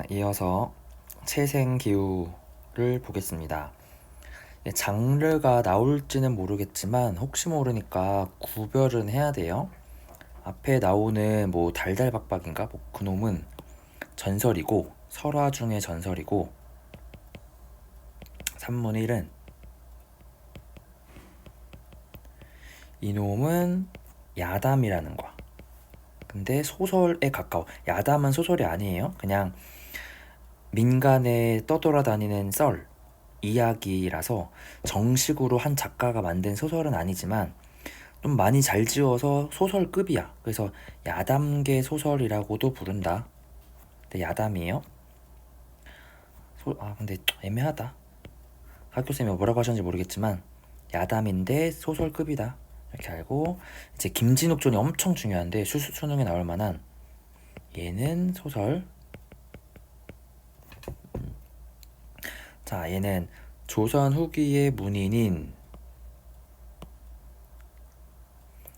이어서 채생기후를 보겠습니다. 장르가 나올지는 모르겠지만 혹시 모르니까 구별은 해야 돼요. 앞에 나오는 뭐 달달박박인가? 뭐 그놈은 전설이고 설화 중의 전설이고 산문일은 이놈은 야담이라는 거야. 근데 소설에 가까워. 야담은 소설이 아니에요. 그냥 민간에 떠돌아다니는 썰 이야기라서 정식으로 한 작가가 만든 소설은 아니지만 좀 많이 잘 지어서 소설급이야. 그래서 야담계 소설이라고도 부른다. 근데 야담이에요. 근데 애매하다. 학교쌤이 뭐라고 하셨는지 모르겠지만 야담인데 소설급이다. 이렇게 알고 이제 김진욱존이 엄청 중요한데 수능에 나올 만한 얘는 소설. 자, 얘는 조선 후기의 문인인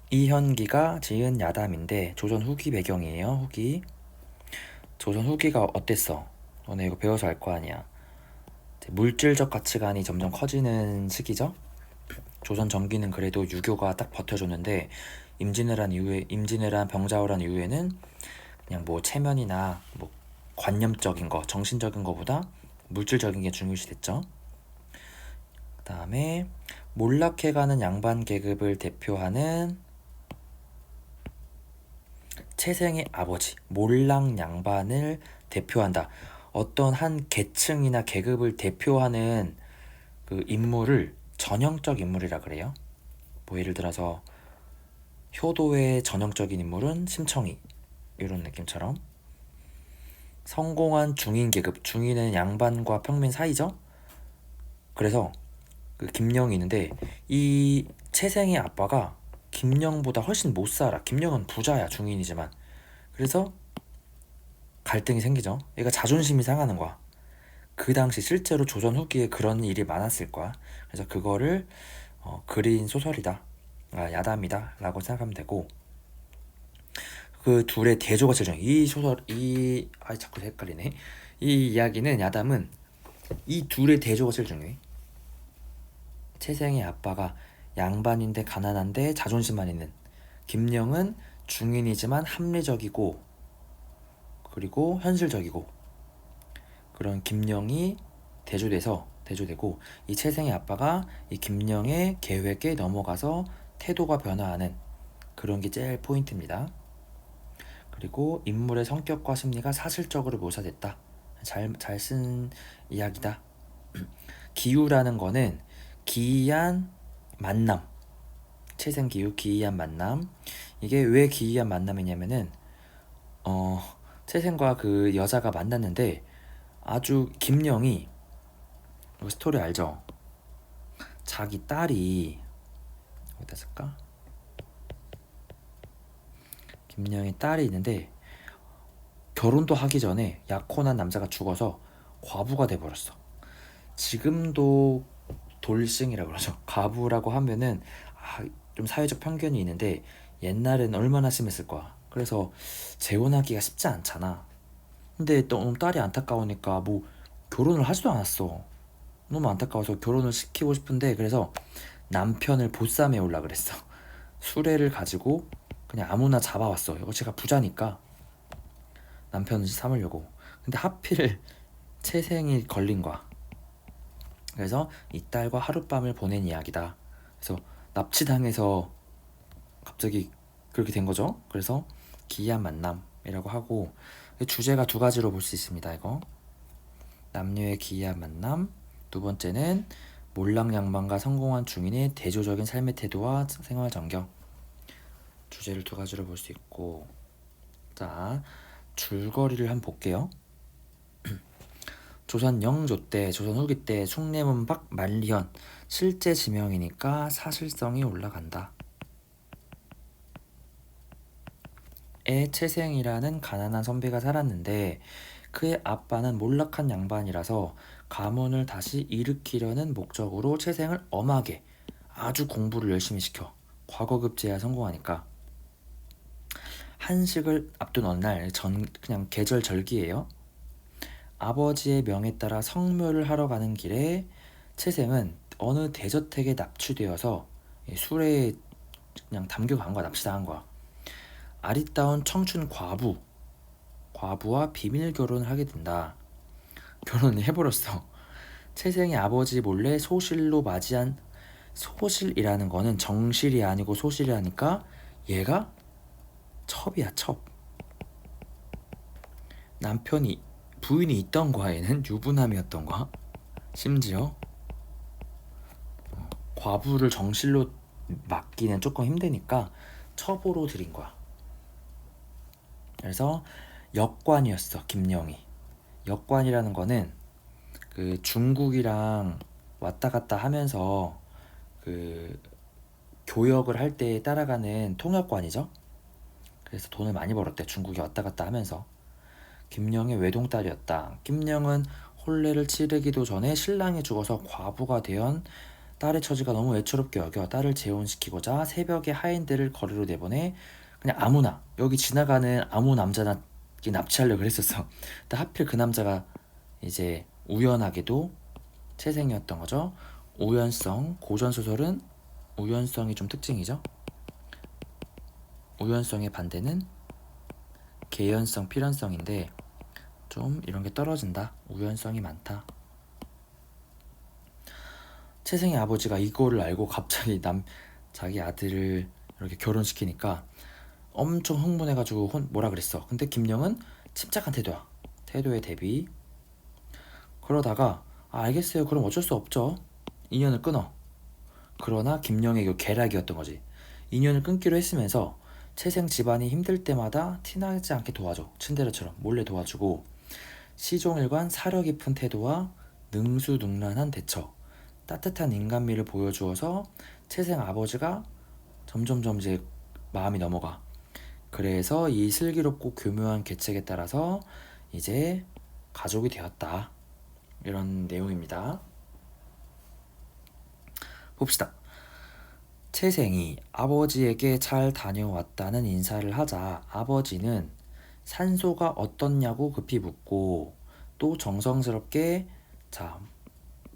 이현기가 지은 야담인데 조선 후기 배경이에요. 후기. 조선 후기가 어땠어? 너네 이거 배워서 알 거 아니야. 물질적 가치관이 점점 커지는 시기죠. 조선 전기는 그래도 유교가 딱 버텨줬는데 임진왜란 병자호란 이후에는 그냥 뭐 체면이나 뭐 관념적인 거, 정신적인 거보다 물질적인 게 중요시 됐죠. 그 다음에 몰락해가는 양반 계급을 대표하는 채생의 아버지, 몰락 양반을 대표한다. 어떤 한 계층이나 계급을 대표하는 그 인물을 전형적 인물이라 그래요. 뭐 예를 들어서 효도의 전형적인 인물은 심청이 이런 느낌처럼 성공한 중인 계급, 중인은 양반과 평민 사이죠. 그래서 그 김영이 있는데 이 채생의 아빠가 김영보다 훨씬 못 살아. 김영은 부자야, 중인이지만. 그래서 갈등이 생기죠. 얘가 자존심이 상하는 거야. 그 당시 실제로 조선 후기에 그런 일이 많았을 거야. 그래서 그거를 그린 소설이다. 야담이다 라고 생각하면 되고, 그 둘의 대조가 제일 중요해. 이 소설 자꾸 헷갈리네. 이 이야기는 야담은 이 둘의 대조가 제일 중요해. 채생의 아빠가 양반인데 가난한데 자존심만 있는, 김영은 중인이지만 합리적이고 그리고 현실적이고, 그런 김영이 대조되고 이 채생의 아빠가 이 김영의 계획에 넘어가서 태도가 변화하는 그런 게 제일 포인트입니다. 그리고 인물의 성격과 심리가 사실적으로 묘사됐다. 잘 쓴 이야기다. 기우라는 거는 기이한 만남, 채생기우 기이한 만남. 이게 왜 기이한 만남이냐면은 채생과 그 여자가 만났는데 아주 김영이, 이거 스토리 알죠? 자기 딸이 어디다 쓸까? 김영의 딸이 있는데 결혼도 하기 전에 약혼한 남자가 죽어서 과부가 돼버렸어. 지금도 돌싱이라고 그러죠. 과부라고 하면은 좀 사회적 편견이 있는데 옛날엔 얼마나 심했을 거야. 그래서 재혼하기가 쉽지 않잖아. 근데 또 너무 딸이 안타까우니까 뭐 결혼을 하지도 않았어. 너무 안타까워서 결혼을 시키고 싶은데, 그래서 남편을 보쌈해 올라 그랬어. 수레를 가지고 그냥 아무나 잡아왔어. 이거 제가 부자니까 남편을 삼으려고. 근데 하필 채생이 걸린 거야. 그래서 이 딸과 하룻밤을 보낸 이야기다. 그래서 납치당해서 갑자기 그렇게 된 거죠. 그래서 기이한 만남이라고 하고, 주제가 두 가지로 볼 수 있습니다. 이거 남녀의 기이한 만남, 두 번째는 몰락양반과 성공한 중인의 대조적인 삶의 태도와 생활 전경. 주제를 두 가지로 볼 수 있고, 자, 줄거리를 한번 볼게요. 조선 영조 때, 조선 후기 때 숭례문박 만리현, 실제 지명이니까 사실성이 올라간다. 채생이라는 가난한 선비가 살았는데 그의 아빠는 몰락한 양반이라서 가문을 다시 일으키려는 목적으로 채생을 엄하게 아주 공부를 열심히 시켜. 과거급제에 성공하니까. 한식을 앞둔 어느 날, 그냥 계절 절기예요. 아버지의 명에 따라 성묘를 하러 가는 길에 채생은 어느 대저택에 납치되어서 술에 그냥 담겨간 거야. 납치당한 거야. 아리따운 청춘 과부와 비밀 결혼을 하게 된다. 결혼을 해버렸어. 채생이 아버지 몰래 소실로 맞이한, 소실이라는 거는 정실이 아니고 소실이라니까 얘가 첩이야, 첩. 남편이, 부인이 있던 과에는 유부남이었던 과. 심지어 과부를 정실로 맡기는 조금 힘드니까 첩으로 들인 거야. 그래서 역관이었어, 김영이. 역관이라는 거는 그 중국이랑 왔다 갔다 하면서 그 교역을 할 때 따라가는 통역관이죠. 그래서 돈을 많이 벌었대, 중국에 왔다 갔다 하면서. 김영의 외동딸이었다. 김영은 혼례를 치르기도 전에 신랑이 죽어서 과부가 되어 딸의 처지가 너무 외초롭게 여겨 딸을 재혼시키고자 새벽에 하인들을 거리로 내보내 그냥 아무나, 여기 지나가는 아무 남자나 납치하려고 그랬었어. 근데 하필 그 남자가 이제 우연하게도 채생이었던 거죠. 우연성, 고전소설은 우연성이 좀 특징이죠. 우연성의 반대는 개연성, 필연성인데 좀 이런 게 떨어진다. 우연성이 많다. 채생의 아버지가 이거를 알고 갑자기 자기 아들을 이렇게 결혼시키니까 엄청 흥분해가지고 뭐라 그랬어. 근데 김영은 침착한 태도야. 태도에 대비. 그러다가 알겠어요. 그럼 어쩔 수 없죠. 인연을 끊어. 그러나 김영의 이거 계략이었던 거지. 인연을 끊기로 했으면서 채생 집안이 힘들 때마다 티나지 않게 도와줘. 친데레처럼 몰래 도와주고, 시종일관 사려 깊은 태도와 능수능란한 대처, 따뜻한 인간미를 보여주어서 채생 아버지가 점점점 이제 마음이 넘어가. 그래서 이 슬기롭고 교묘한 계책에 따라서 이제 가족이 되었다. 이런 내용입니다. 봅시다. 채생이 아버지에게 잘 다녀왔다는 인사를 하자 아버지는 산소가 어떻냐고 급히 묻고, 또 정성스럽게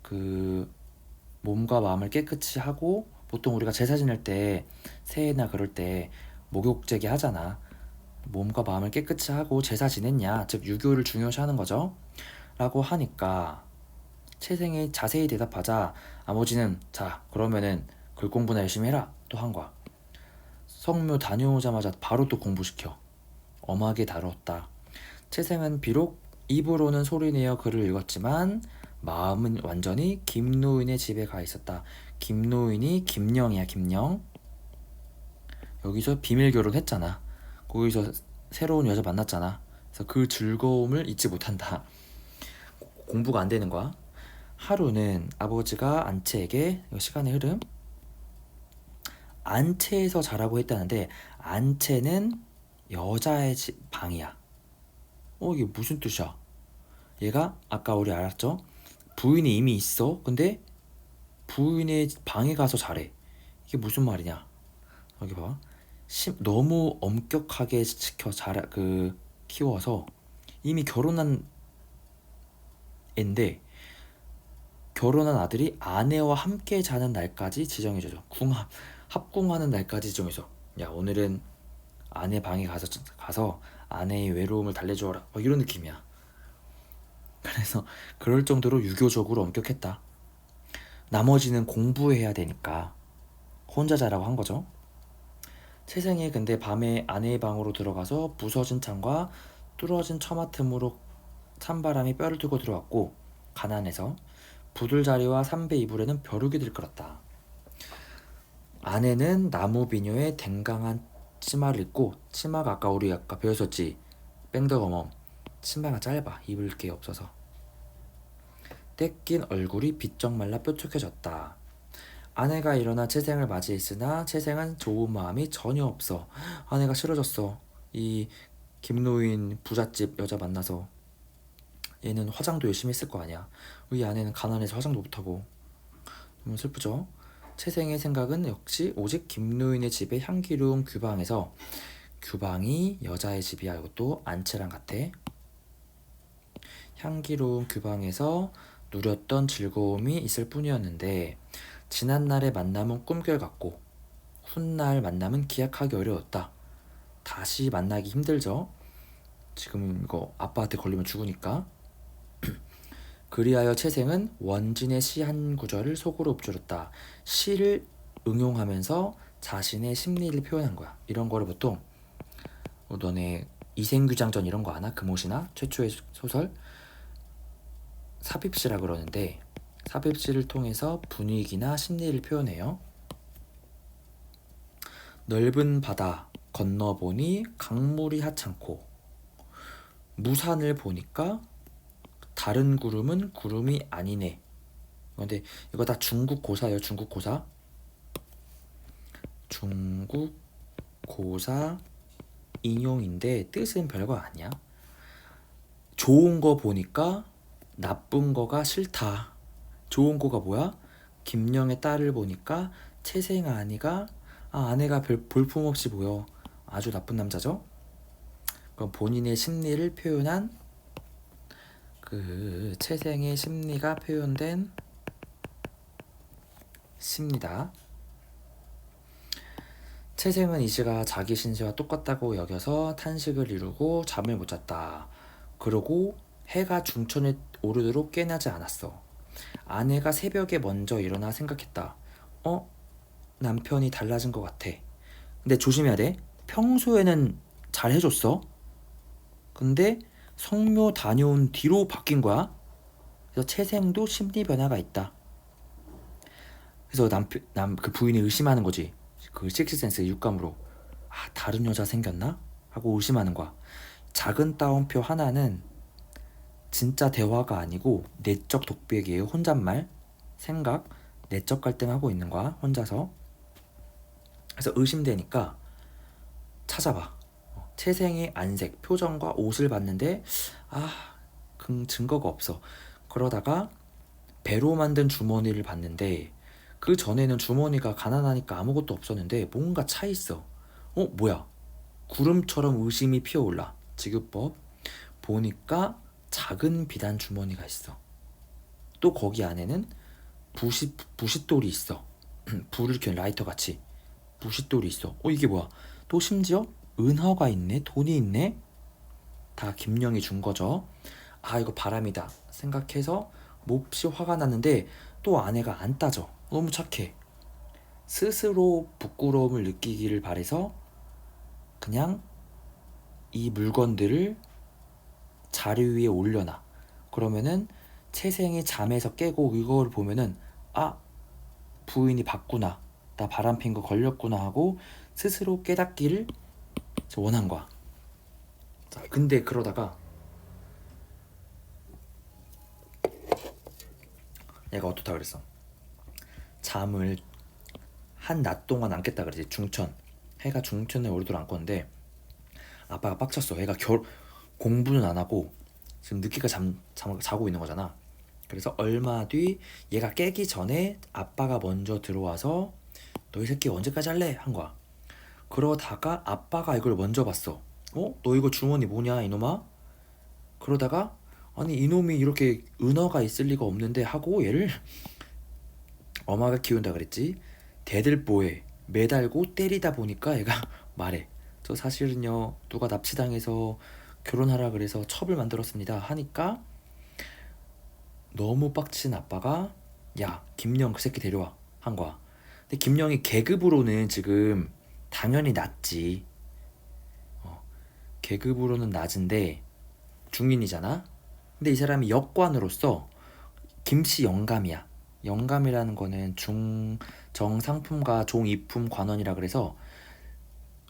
그 몸과 마음을 깨끗이 하고, 보통 우리가 제사 지낼 때 새해나 그럴 때 목욕제기 하잖아. 몸과 마음을 깨끗이 하고 제사 지냈냐, 즉 유교를 중요시하는 거죠. 라고 하니까 채생이 자세히 대답하자 아버지는 자 그러면은 글 공부나 열심히 해라 또 한 거야. 성묘 다녀오자마자 바로 또 공부시켜. 엄하게 다뤘다. 채생은 비록 입으로는 소리내어 글을 읽었지만 마음은 완전히 김노인의 집에 가 있었다. 김노인이 김영이야, 김영. 여기서 비밀 결혼했잖아. 거기서 새로운 여자 만났잖아. 그래서 그 즐거움을 잊지 못한다. 공부가 안 되는 거야. 하루는 아버지가 안채에게, 시간의 흐름, 안채에서 자라고 했다는데 안채는 여자의 방이야. 이게 무슨 뜻이야? 얘가 아까 우리 알았죠? 부인이 이미 있어. 근데 부인의 방에 가서 자래. 이게 무슨 말이냐? 여기 봐봐. 너무 엄격하게 키워서 이미 결혼한 앤데 결혼한 아들이 아내와 함께 자는 날까지 지정해줘죠. 합궁하는 날까지 지정해줘. 야 오늘은 아내 방에 가서 아내의 외로움을 달래주어라. 이런 느낌이야. 그래서 그럴 정도로 유교적으로 엄격했다. 나머지는 공부해야 되니까 혼자 자라고 한 거죠. 채생이 근데 밤에 아내의 방으로 들어가서 부서진 창과 뚫어진 처마 틈으로 찬바람이 뼈를 뚫고 들어왔고, 가난해서 부들자리와 삼배 이불에는 벼룩이 들끓었다. 아내는 나무 비녀에 댕강한 치마를 입고, 치마가 아까 우리 배웠었지, 뺑덕어멈. 치마가 짧아, 입을 게 없어서. 떼낀 얼굴이 비쩍 말라 뾰족해졌다. 아내가 일어나 채생을 맞이했으나 채생은 좋은 마음이 전혀 없어. 아내가 싫어졌어. 이 김노인 부잣집 여자 만나서. 얘는 화장도 열심히 했을 거 아니야. 우리 아내는 가난해서 화장도 못하고. 너무 슬프죠? 채생의 생각은 역시 오직 김노인의 집의 향기로운 규방에서, 규방이 여자의 집이야. 이것도 안채랑 같아. 향기로운 규방에서 누렸던 즐거움이 있을 뿐이었는데 지난날의 만남은 꿈결 같고 훗날 만남은 기약하기 어려웠다. 다시 만나기 힘들죠. 지금 이거 아빠한테 걸리면 죽으니까. 그리하여 채생은 원진의 시 한 구절을 속으로 읊조렸다. 시를 응용하면서 자신의 심리를 표현한 거야. 이런 거를 보통 너네 이생규장전 이런 거 아나? 금옷이나 최초의 소설 삽입시라 그러는데 삽입시를 통해서 분위기나 심리를 표현해요. 넓은 바다 건너보니 강물이 하찮고 무산을 보니까 다른 구름은 구름이 아니네. 근데 이거 다 중국 고사예요. 중국 고사. 중국 고사 인용인데 뜻은 별거 아니야. 좋은 거 보니까 나쁜 거가 싫다. 좋은 거가 뭐야? 김영의 딸을 보니까 채생 아내가 별 볼품없이 보여. 아주 나쁜 남자죠. 그럼 본인의 심리를 표현한 그 채생의 심리가 표현된 시입니다. 채생은 이시가 자기 신세와 똑같다고 여겨서 탄식을 이루고 잠을 못 잤다. 그러고 해가 중천에 오르도록 깨나지 않았어. 아내가 새벽에 먼저 일어나 생각했다. 남편이 달라진 것 같아. 근데 조심해야 돼. 평소에는 잘 해줬어. 근데 성묘 다녀온 뒤로 바뀐 거야. 그래서 채생도 심리 변화가 있다. 그래서 그 부인이 의심하는 거지. 그 식스센스 육감으로 다른 여자 생겼나? 하고 의심하는 거야. 작은 따옴표 하나는 진짜 대화가 아니고 내적 독백이에요. 혼잣말, 생각, 내적 갈등하고 있는 거야. 혼자서. 그래서 의심되니까 찾아봐. 채생의 안색, 표정과 옷을 봤는데 증거가 없어. 그러다가 배로 만든 주머니를 봤는데 그 전에는 주머니가 가난하니까 아무것도 없었는데 뭔가 차 있어. 뭐야? 구름처럼 의심이 피어올라. 지급법 보니까 작은 비단 주머니가 있어. 또 거기 안에는 부싯돌이 있어. 불을 켠 라이터 같이 부싯돌이 있어. 이게 뭐야? 또 심지어 은화가 있네. 돈이 있네. 다 김영이 준 거죠. 이거 바람이다 생각해서 몹시 화가 났는데 또 아내가 안 따져. 너무 착해. 스스로 부끄러움을 느끼기를 바래서 그냥 이 물건들을 자리 위에 올려놔. 그러면은 채생이 잠에서 깨고 이걸 보면은 부인이 봤구나. 나 바람핀 거 걸렸구나 하고 스스로 깨닫기를 원한 거야. 자, 근데 그러다가 얘가 어떻다 그랬어? 잠을 한 낮 동안 안 깼다 그러지. 해가 중천에 오르도록 안 꿨는데 아빠가 빡쳤어. 애가 공부는 안 하고 지금 늦게까 자고 있는 거잖아. 그래서 얼마 뒤 얘가 깨기 전에 아빠가 먼저 들어와서 너 이 새끼 언제까지 할래? 한 거야. 그러다가 아빠가 이걸 먼저 봤어. 너 이거 주머니 뭐냐 이놈아? 그러다가 아니 이놈이 이렇게 은어가 있을 리가 없는데 하고 얘를 엄마가 키운다 그랬지. 대들보에 매달고 때리다 보니까 얘가 말해. 저 사실은요 누가 납치당해서 결혼하라 그래서 첩을 만들었습니다 하니까 너무 빡친 아빠가 야 김영 그 새끼 데려와 한 거야. 근데 김영이 계급으로는 지금 당연히 낮지. 계급으로는 낮은데 중인이잖아. 근데 이 사람이 역관으로서 김씨 영감이야. 영감이라는 거는 중정상품과 종이품 관원이라 그래서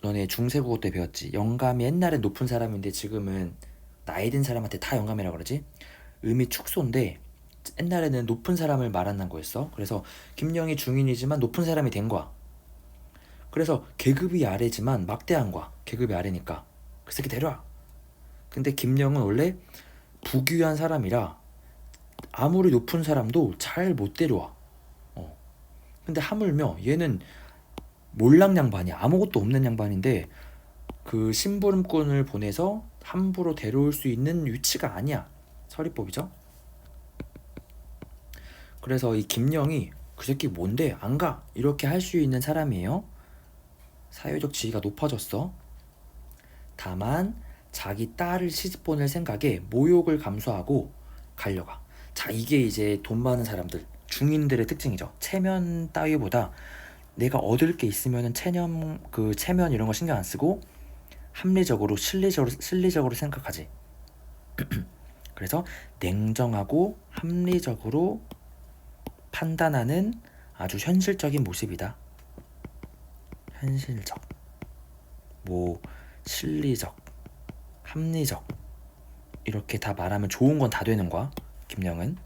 너네 중세국어 때 배웠지. 영감이 옛날엔 높은 사람인데 지금은 나이 든 사람한테 다 영감이라 그러지. 의미 축소인데 옛날에는 높은 사람을 말한다는 거였어. 그래서 김영이 중인이지만 높은 사람이 된 거야. 그래서 계급이 아래지만 막대한 거야. 계급이 아래니까 그 새끼 데려와. 근데 김영은 원래 부귀한 사람이라 아무리 높은 사람도 잘 못 데려와. 근데 하물며 얘는 몰락 양반이야. 아무것도 없는 양반인데 그 심부름꾼을 보내서 함부로 데려올 수 있는 위치가 아니야. 서리법이죠. 그래서 이 김영이 그 새끼 뭔데 안 가 이렇게 할 수 있는 사람이에요. 사회적 지위가 높아졌어. 다만 자기 딸을 시집 보낼 생각에 모욕을 감수하고 가려가. 자, 이게 이제 돈 많은 사람들, 중인들의 특징이죠. 체면 따위보다 내가 얻을 게 있으면은 체면 이런 거 신경 안 쓰고 합리적으로 실리적으로 생각하지. 그래서 냉정하고 합리적으로 판단하는 아주 현실적인 모습이다. 현실적, 뭐 실리적, 합리적 이렇게 다 말하면 좋은 건 다 되는 거야. 김영은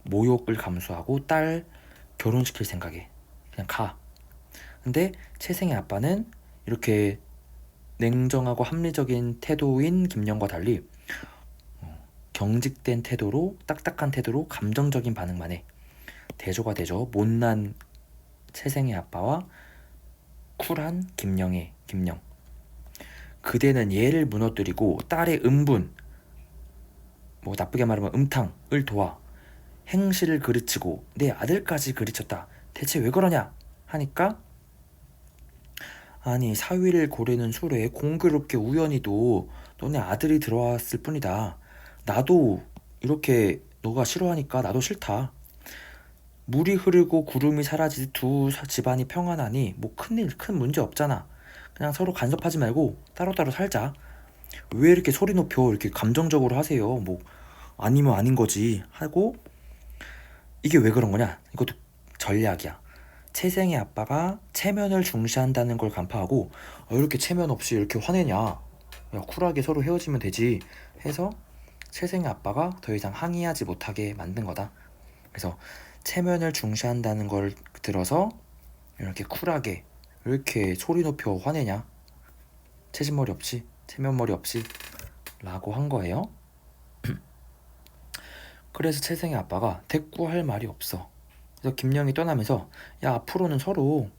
모욕을 감수하고 딸 결혼시킬 생각에 그냥 가. 근데 채생의 아빠는 이렇게 냉정하고 합리적인 태도인 김영과 달리 경직된 태도로, 딱딱한 태도로 감정적인 반응만 해. 대조가 되죠. 못난 채생의 아빠와 쿨한 김영. 그대는 얘를 무너뜨리고 딸의 음분, 뭐 나쁘게 말하면 음탕을 도와 행실을 그르치고 내 아들까지 그르쳤다. 대체 왜 그러냐 하니까, 아니 사위를 고르는 술에 공교롭게 우연히도 너네 아들이 들어왔을 뿐이다. 나도 이렇게 너가 싫어하니까 나도 싫다. 물이 흐르고 구름이 사라지듯 두 집안이 평안하니 뭐 큰 문제 없잖아. 그냥 서로 간섭하지 말고 따로따로 살자. 왜 이렇게 소리 높여 이렇게 감정적으로 하세요. 뭐 아니면 아닌 거지 하고. 이게 왜 그런 거냐, 이것도 전략이야. 채생의 아빠가 체면을 중시한다는 걸 간파하고, 이렇게 체면 없이 이렇게 화내냐, 야 쿨하게 서로 헤어지면 되지 해서 채생의 아빠가 더 이상 항의하지 못하게 만든 거다. 그래서 체면을 중시한다는 걸 들어서 이렇게 쿨하게, 왜 이렇게 소리 높여 화내냐, 체진머리 없이 체면머리 없이 라고 한 거예요. 그래서 채생의 아빠가 대꾸할 말이 없어. 그래서 김영이 떠나면서 야 앞으로는 서로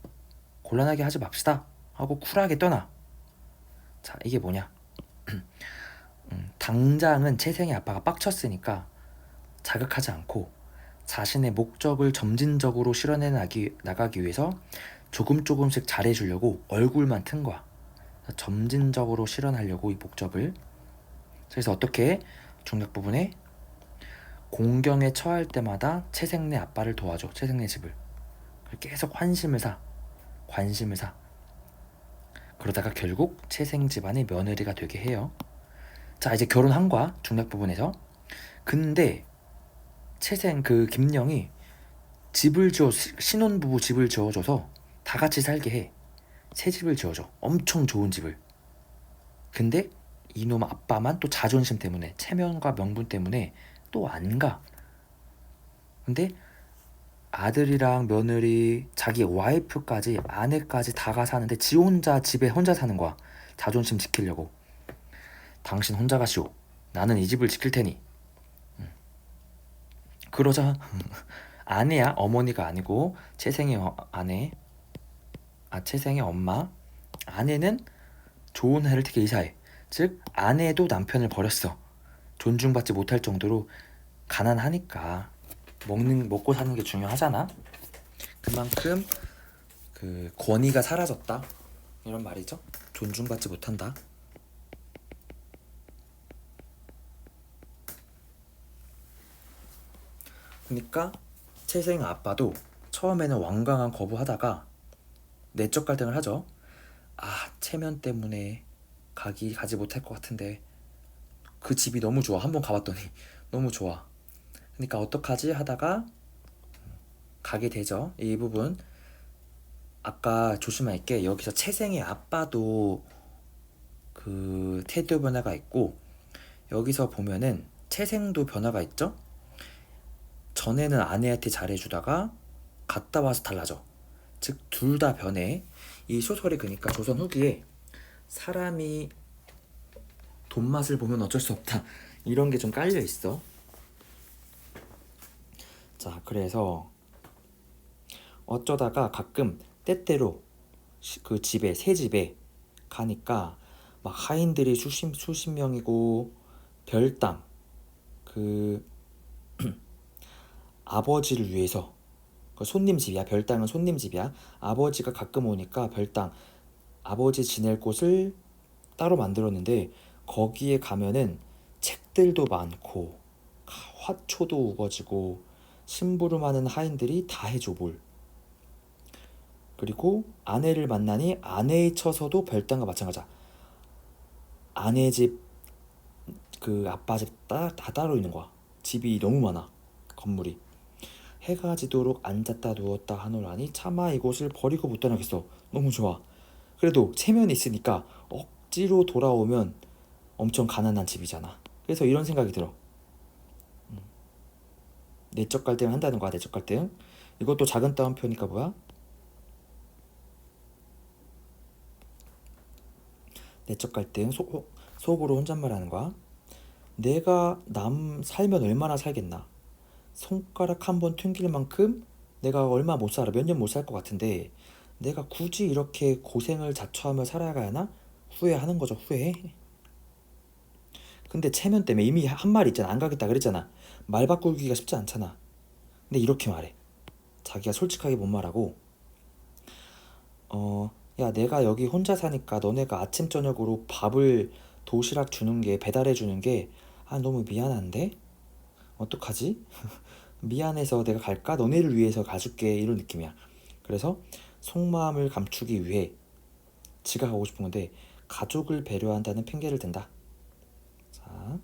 곤란하게 하지 맙시다 하고 쿨하게 떠나. 자, 이게 뭐냐, 당장은 채생의 아빠가 빡쳤으니까 자극하지 않고 자신의 목적을 점진적으로 실현해 나가기 위해서 조금씩 잘해주려고 얼굴만 튼 거야. 점진적으로 실현하려고 이 목적을. 그래서 어떻게 중력 부분에 공경에 처할 때마다 채생네 아빠를 도와줘. 채생네 집을 계속 관심을 사. 그러다가 결국 채생 집안의 며느리가 되게 해요. 자, 이제 결혼한 거야, 중략 부분에서. 근데 채생 김영이 신혼부부 집을 지어줘서 다 같이 살게 해. 새 집을 지어줘. 엄청 좋은 집을. 근데 이놈 아빠만 또 자존심 때문에, 체면과 명분 때문에 또 안 가. 근데 아들이랑 며느리, 자기 와이프까지, 아내까지 다 가 사는데 지 혼자 집에 혼자 사는 거야. 자존심 지키려고. 당신 혼자 가시오. 나는 이 집을 지킬 테니. 그러자 아내야, 어머니가 아니고 채생의 아내, 채생의 엄마. 아내는 좋은 애를 되게 이사해. 즉 아내도 남편을 버렸어. 존중받지 못할 정도로 가난하니까. 먹고 사는 게 중요하잖아. 그만큼 권위가 사라졌다, 이런 말이죠. 존중받지 못한다. 그러니까 채생 아빠도 처음에는 완강한 거부하다가 내적 갈등을 하죠. 체면 때문에 가지 못할 것 같은데 그 집이 너무 좋아. 한번 가봤더니 너무 좋아. 그러니까 어떡하지 하다가 가게 되죠. 이 부분 아까 조심할 게, 여기서 채생의 아빠도 태도 변화가 있고, 여기서 보면은 채생도 변화가 있죠. 전에는 아내한테 잘해주다가 갔다 와서 달라져. 즉 둘 다 변해. 이 소설이 그러니까 조선 후기에 사람이 돈 맛을 보면 어쩔 수 없다, 이런 게 좀 깔려 있어. 자, 그래서 어쩌다가 가끔 때때로 새 집에 가니까 막 하인들이 수십 명이고 별당, 그 아버지를 위해서, 그 손님 집이야. 별당은 손님 집이야. 아버지가 가끔 오니까 별당, 아버지 지낼 곳을 따로 만들었는데 거기에 가면은 책들도 많고 화초도 우거지고 심부름하는 하인들이 다 해줘 뭘. 그리고 아내를 만나니 아내의 처서도 별당과 마찬가지야. 아내 집, 그 아빠 집 다 따로 있는 거야. 집이 너무 많아. 건물이. 해가 지도록 앉았다 누웠다 하노라니 차마 이곳을 버리고 못 떠나겠어. 너무 좋아. 그래도 체면이 있으니까 억지로 돌아오면 엄청 가난한 집이잖아. 그래서 이런 생각이 들어. 내적 갈등을 한다는 거야. 내적 갈등. 이것도 작은 따옴표니까 뭐야? 내적 갈등. 속으로 혼잣말 하는 거야. 내가 남 살면 얼마나 살겠나. 손가락 한 번 튕길 만큼 내가 얼마 못 살아. 몇 년 못 살 것 같은데 내가 굳이 이렇게 고생을 자처하며 살아가야 하나? 후회하는 거죠. 후회. 근데 체면 때문에 이미 한 말 있잖아. 안 가겠다 그랬잖아. 말 바꾸기가 쉽지 않잖아. 근데 이렇게 말해. 자기가 솔직하게 못 말하고, 야, 내가 여기 혼자 사니까 너네가 아침 저녁으로 밥을, 도시락 주는 게, 배달해 주는 게, 아, 너무 미안한데? 어떡하지? 미안해서 내가 갈까? 너네를 위해서 가줄게. 이런 느낌이야. 그래서 속마음을 감추기 위해 지가 가고 싶은 건데 가족을 배려한다는 핑계를 댄다. 자,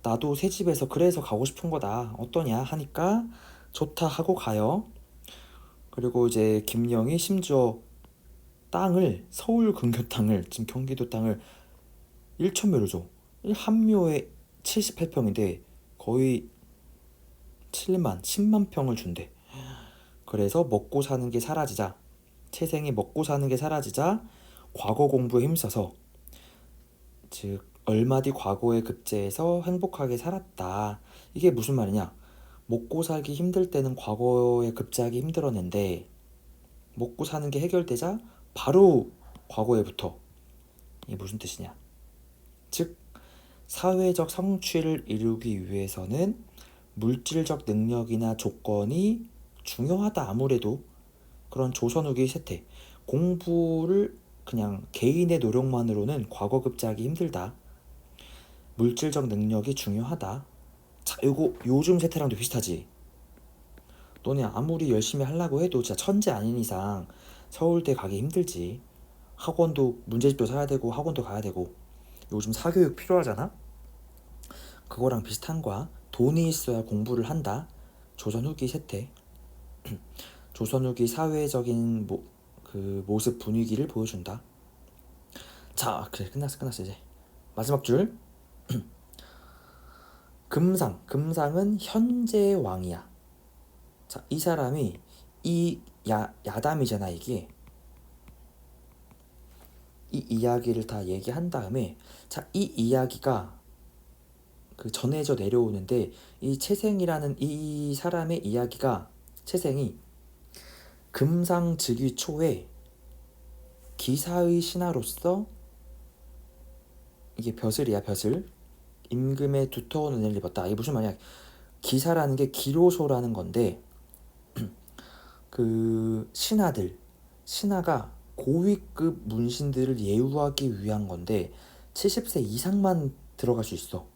나도 새 집에서 그래서 가고 싶은 거다. 어떠냐? 하니까 좋다 하고 가요. 그리고 이제 김영이 심지어 땅을, 서울 근교 땅을, 지금 경기도 땅을 1,000묘를 줘. 한 묘에 78평인데 거의 10만 평을 준대. 그래서 먹고 사는 게 사라지자, 채생이 먹고 사는 게 사라지자 과거 공부에 힘써서, 즉 얼마 뒤 과거에 급제해서 행복하게 살았다. 이게 무슨 말이냐? 먹고 살기 힘들 때는 과거에 급제하기 힘들었는데 먹고 사는 게 해결되자 바로 과거에부터. 이게 무슨 뜻이냐? 즉 사회적 성취를 이루기 위해서는 물질적 능력이나 조건이 중요하다. 아무래도 그런 조선 후기 세태, 공부를 그냥 개인의 노력만으로는 과거 급제하기 힘들다. 물질적 능력이 중요하다. 자, 요거 요즘 세태랑도 비슷하지. 너네 아무리 열심히 하려고 해도 진짜 천재 아닌 이상 서울대 가기 힘들지. 학원도, 문제집도 사야 되고 학원도 가야 되고 요즘 사교육 필요하잖아. 그거랑 비슷한 거야. 돈이 있어야 공부를 한다. 조선 후기 세태. 조선 후기 사회적인 그 모습 분위기를 보여준다. 자, 그래, 끝났어 이제. 마지막 줄. 금상은 현재 왕이야. 자, 이 사람이, 이 야담이잖아. 이게 이 이야기를 다 얘기한 다음에, 자, 이 이야기가 그 전해져 내려오는데, 이 채생이라는 이 사람의 이야기가, 채생이 금상 즉위 초에 기사의 신하로서, 이게 벼슬이야. 벼슬. 임금의 두터운 은혜를 입었다. 이게 무슨 말이야? 기사라는 게 기로소라는 건데, 그 신하가 고위급 문신들을 예우하기 위한 건데 70세 이상만 들어갈 수 있어.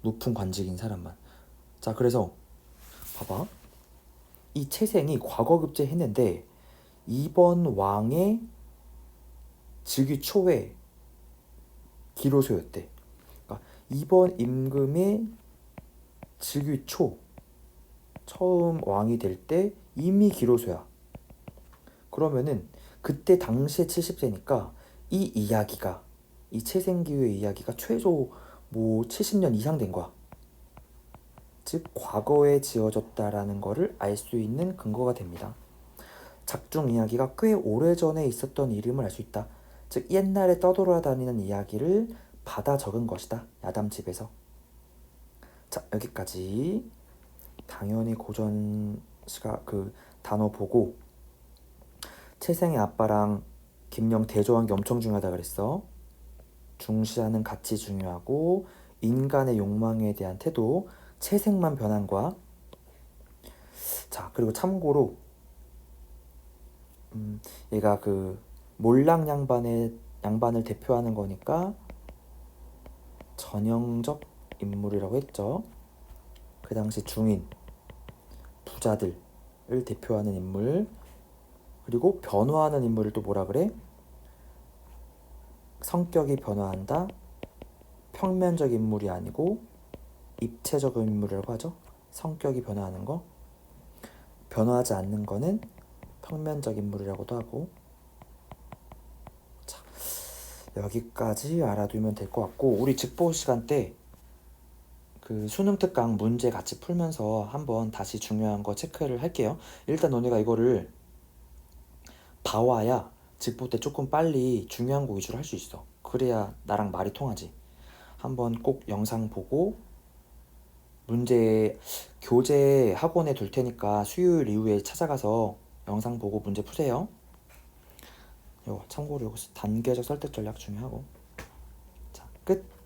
높은 관직인 사람만. 자, 그래서 봐봐. 이 채생이 과거급제 했는데 이번 왕의 즉위 초에 기로소였대. 그러니까 이번 임금의 즉위 초, 처음 왕이 될 때 이미 기로소야. 그러면은 그때 당시에 70세니까 이 채생기의 이야기가 최소 뭐 70년 이상 된 거야. 즉 과거에 지어졌다라는 거를 알 수 있는 근거가 됩니다. 작중 이야기가 꽤 오래전에 있었던 일임을 알 수 있다. 즉 옛날에 떠돌아다니는 이야기를 받아 적은 것이다. 야담집에서. 자, 여기까지. 당연히 고전 시가 그 단어 보고, 채생의 아빠랑 김영 대조한 게 엄청 중요하다 그랬어. 중시하는 가치 중요하고 인간의 욕망에 대한 태도, 채색만 변한과 자 그리고 참고로 얘가 그 몰락 양반을 대표하는 거니까 전형적 인물이라고 했죠. 그 당시 중인 부자들을 대표하는 인물. 그리고 변화하는 인물을 또 뭐라 그래? 성격이 변화한다. 평면적 인물이 아니고 입체적 인물이라고 하죠. 성격이 변화하는 거. 변화하지 않는 거는 평면적 인물이라고도 하고. 자, 여기까지 알아두면 될 것 같고, 우리 직보 시간 때 그 수능 특강 문제 같이 풀면서 한번 다시 중요한 거 체크를 할게요. 일단 너네가 이거를 봐와야 직보 때 조금 빨리 중요한 거 위주로 할 수 있어. 그래야 나랑 말이 통하지. 한번 꼭 영상 보고 문제 교재 학원에 둘 테니까 수요일 이후에 찾아가서 영상 보고 문제 푸세요. 요거 참고로 요거 단계적 설득 전략 중요하고. 자, 끝.